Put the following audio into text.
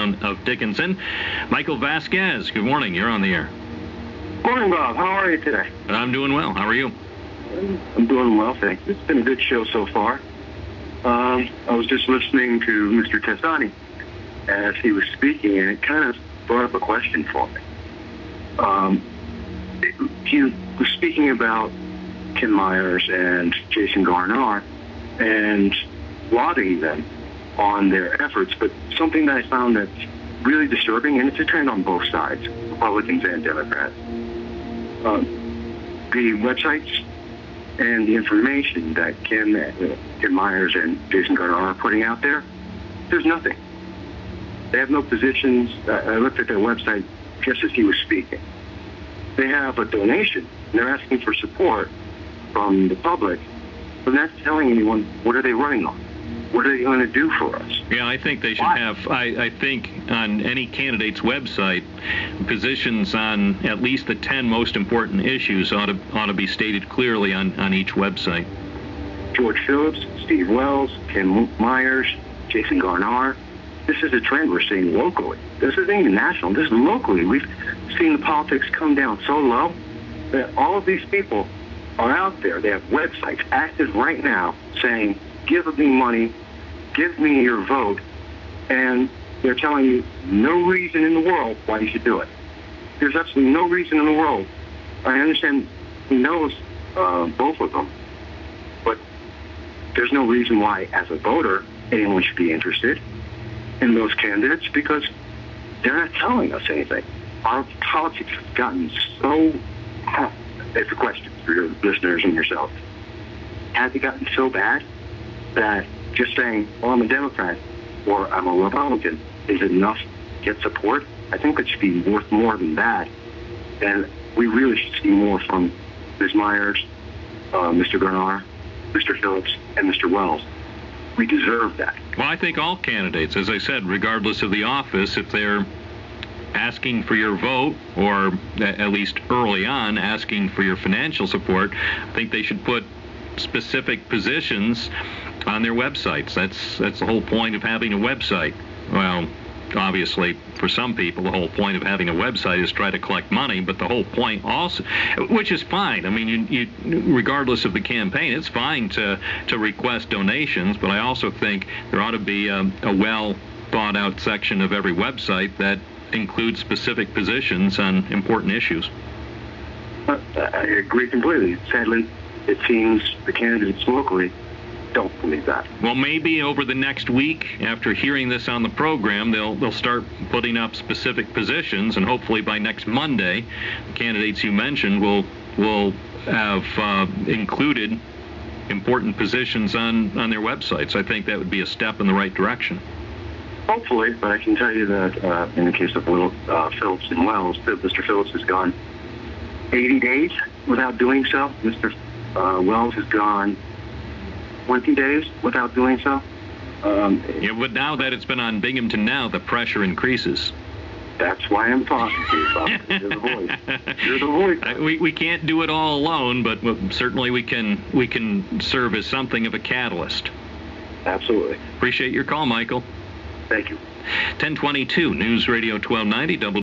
town of Dickinson. Michael Vasquez, good morning. You're on the air. Morning, Bob. How are you today? I'm doing well. How are you? I'm doing well, thanks. It's been a good show so far. I was just listening to Mr. Tessani as he was speaking, and it kind of brought up a question for me. He was speaking about Kim Myers and Jason Garnar and lauding them on their efforts, but something that I found that's really disturbing, and it's a trend on both sides, Republicans and Democrats. The websites and the information that Kim Myers and Jason Garnar are putting out there, there's nothing. They have no positions. I looked at their website just as he was speaking. They have a donation. They're asking for support from the public, but that's telling anyone, what are they running on? What are they going to do for us? Yeah, I think they should have, I think on any candidate's website, positions on at least the 10 most important issues ought to be stated clearly on each website. George Phillips, Steve Wells, Kim Myers, Jason Garnar. This is a trend we're seeing locally. This isn't even national. This is locally. We've seen the politics come down so low that all of these people are out there. They have websites active right now saying, give me money, give me your vote, and they're telling you no reason in the world why you should do it. There's absolutely no reason in the world. I understand he knows both of them, but there's no reason why, as a voter, anyone should be interested in those candidates, because they're not telling us anything. Our politics has gotten so, it's a question for your listeners and yourself, has it gotten so bad that just saying, well, I'm a Democrat or I'm a Republican is enough to get support? I think it should be worth more than that. And we really should see more from Ms. Myers, Mr. Garnar, Mr. Phillips, and Mr. Wells. We deserve that. Well, I think all candidates, as I said, regardless of the office, if they're asking for your vote, or at least early on asking for your financial support, I think they should put specific positions on their websites. That's the whole point of having a website. Well, obviously, for some people, the whole point of having a website is try to collect money, but the whole point also, which is fine. I mean, you regardless of the campaign, it's fine to request donations, but I also think there ought to be a well thought out section of every website that includes specific positions on important issues. I agree completely. Sadly, it seems the candidates locally don't believe that. Well, maybe over the next week, after hearing this on the program, they'll start putting up specific positions, and hopefully by next Monday, the candidates you mentioned will have included important positions on their websites. I think that would be a step in the right direction. Hopefully, but I can tell you that in the case of Phillips and Wells, Mr. Phillips has gone 80 days without doing so. Mr. Wells has gone 20 days without doing so. Yeah, but now that it's been on Binghamton now, the pressure increases. That's why I'm talking to you, Bob. You're the voice. You're the voice. We can't do it all alone, but certainly we can serve as something of a catalyst. Absolutely. Appreciate your call, Michael. Thank you. 1022 News Radio 1290 W.